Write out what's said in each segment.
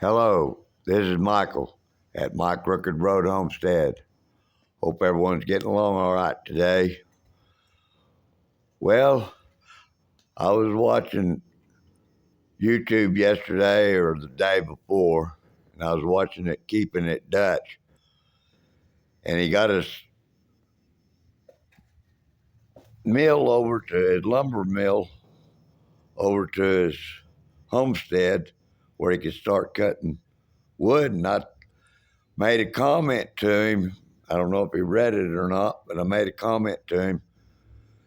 Hello, this is Michael at My Crooked Road Homestead. Hope everyone's getting along all right today. Well, I was watching YouTube yesterday or the day before, and I was watching it Keeping It Dutch, and he got his mill over to his lumber mill over to his homestead where he could start cutting wood. And I made a comment to him. I don't know if he read it or not, but I made a comment to him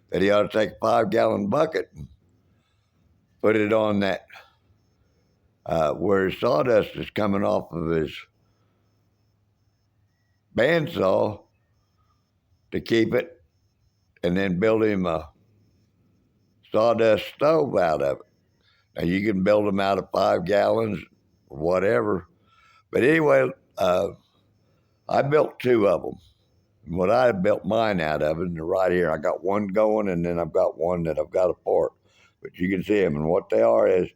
that he ought to take a 5-gallon bucket and put it on that where his sawdust is coming off of his bandsaw to keep it, and then build him a sawdust stove out of it. Now you can build them out of 5 gallons or whatever, but anyway, I built two of them. And what I built mine out of, and they're right here. I got one going, and then I've got one that I've got apart. But you can see them, and what they are is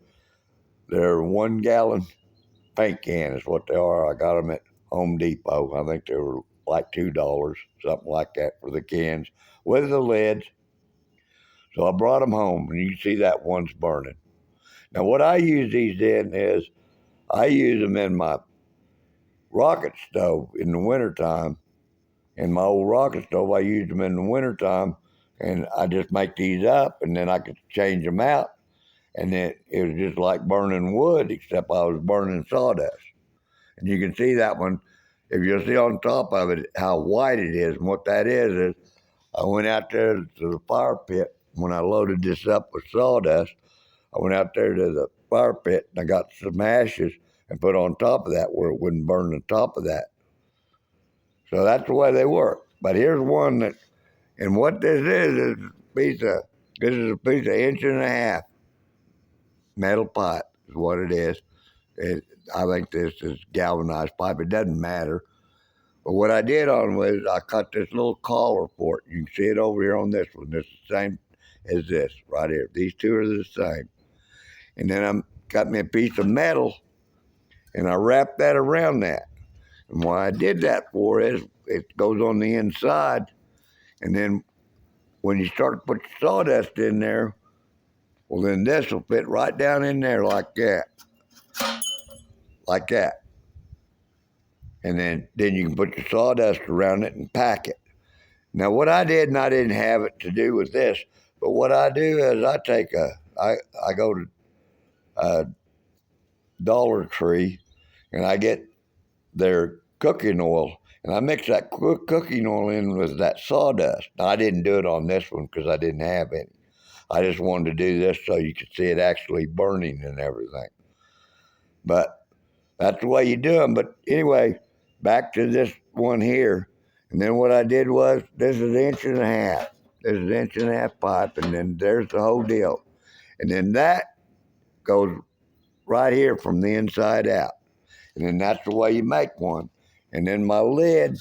they're 1 gallon paint can is what they are. I got them at Home Depot. I think they were like $2, something like that for the cans with the lids. So I brought them home, and you can see that one's burning. Now, what I use these in is I use them in my rocket stove in the wintertime. In my old rocket stove, I use them in the wintertime, and I just make these up, and then I could change them out. And then it was just like burning wood, except I was burning sawdust. And you can see that one, if you see on top of it, how white it is. And what that is I went out there to the fire pit when I loaded this up with sawdust. I went out there to the fire pit and I got some ashes and put on top of that where it wouldn't burn on top of that. So that's the way they work. But here's one that, and what this is this is a piece of 1.5 inch metal pipe is what it is. I think this is galvanized pipe. It doesn't matter. But what I did on was I cut this little collar for it. You can see it over here on this one. This is the same as this right here. These two are the same. And then I got me a piece of metal and I wrapped that around that. And what I did that for is it goes on the inside. And then when you start to put your sawdust in there, well, then this will fit right down in there like that. Like that. And then you can put your sawdust around it and pack it. Now, what I did, and I didn't have it to do with this, but what I do is I go to Dollar Tree and I get their cooking oil and I mix that cooking oil in with that sawdust. Now, I didn't do it on this one because I didn't have any. I just wanted to do this so you could see it actually burning and everything. But that's the way you do them. But anyway, back to this one here. And then what I did was, this is 1.5 inches. This is 1.5 inch pipe, and then there's the whole deal. And then that goes right here from the inside out. And then that's the way you make one. And then my lid,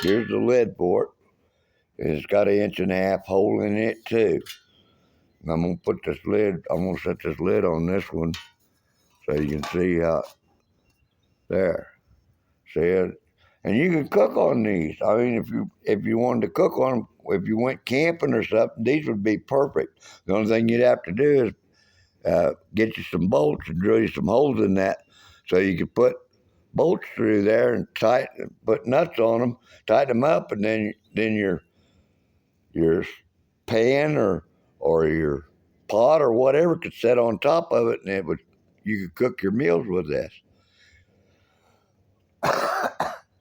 here's the lid for it. It's got 1.5 inch hole in it too. And I'm gonna put this lid, I'm gonna set this lid on this one so you can see there. See it? And you can cook on these. I mean, if you wanted to cook on them, if you went camping or something, these would be perfect. The only thing you'd have to do is get you some bolts and drill you some holes in that so you could put bolts through there and put nuts on them, tighten them up, and then your pan or your pot or whatever could sit on top of it, and you could cook your meals with this.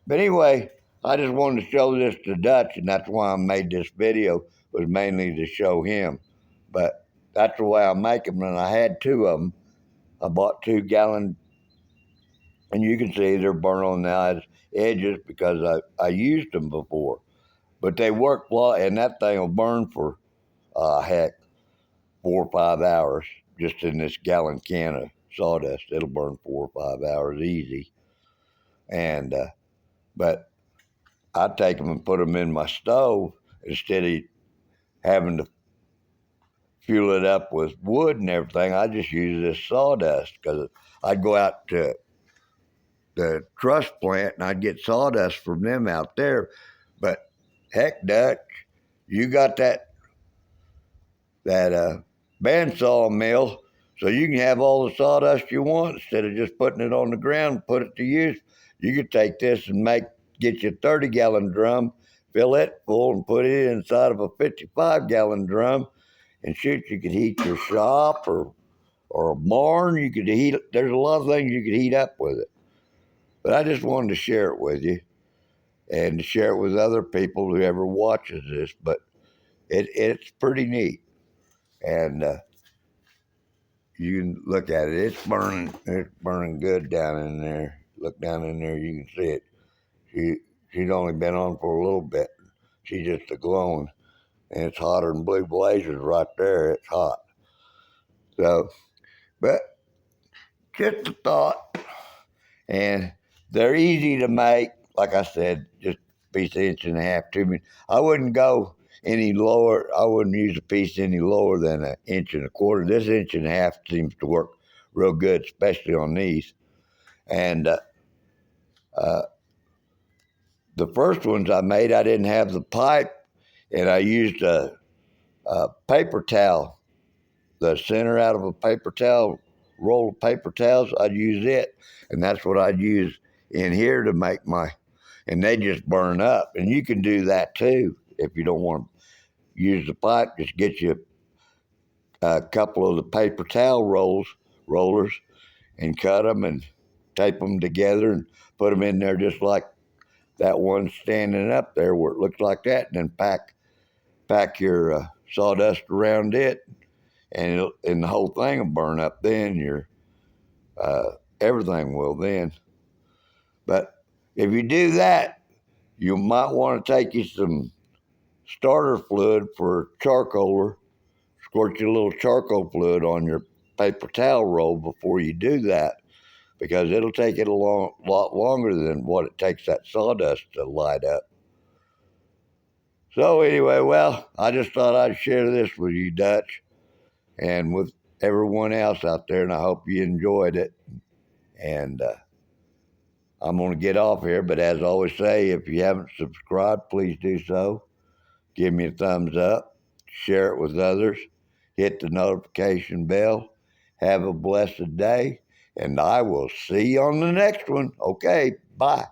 But anyway, I just wanted to show this to Dutch, and that's why I made this video, was mainly to show him. But that's the way I make them, and I had two of them. I bought 2-gallon, and you can see they're burnt on the edges because I used them before. But they work well, and that thing will burn for, heck, 4 or 5 hours just in this gallon can of sawdust. It'll burn 4 or 5 hours easy. And but I take them and put them in my stove instead of having to fuel it up with wood and everything. I just use this sawdust because I'd go out to the truss plant, and I'd get sawdust from them out there. But heck, Dutch, you got that bandsaw mill, so you can have all the sawdust you want instead of just putting it on the ground and put it to use. You could take this and get you a 30-gallon drum, fill it full, and put it inside of a 55-gallon drum, and shoot, you could heat your shop or a barn. You could heat. There's a lot of things you could heat up with it. But I just wanted to share it with you and to share it with other people who ever watches this. But it's pretty neat. And you can look at it. It's burning. It's burning good down in there. Look down in there. You can see it. She's only been on for a little bit. She's just a glowing, and it's hotter than blue blazers right there. It's hot. So, but just a thought. And they're easy to make. Like I said, just a piece of inch and a half, 2 minutes. I wouldn't go any lower. I wouldn't use a piece any lower than an inch and a quarter. This inch and a half seems to work real good, especially on these. And the first ones I made, I didn't have the pipe, and I used a paper towel, the center out of a paper towel, roll of paper towels. I'd use it, and that's what I'd use in here to make and they just burn up. And you can do that too if you don't want to use the pipe. Just get you a couple of the paper towel rollers, and cut them and tape them together and put them in there just like that one standing up there where it looks like that, and then pack your sawdust around it, and the whole thing will burn up. Then your everything will then. But if you do that, you might want to take you some starter fluid for charcoaler. Squirt your little charcoal fluid on your paper towel roll before you do that, because it'll take it a lot longer than what it takes that sawdust to light up. So anyway, well, I just thought I'd share this with you, Dutch, and with everyone else out there, and I hope you enjoyed it. And I'm going to get off here, but as I always say, if you haven't subscribed, please do so. Give me a thumbs up, share it with others, hit the notification bell. Have a blessed day, and I will see you on the next one. Okay, bye.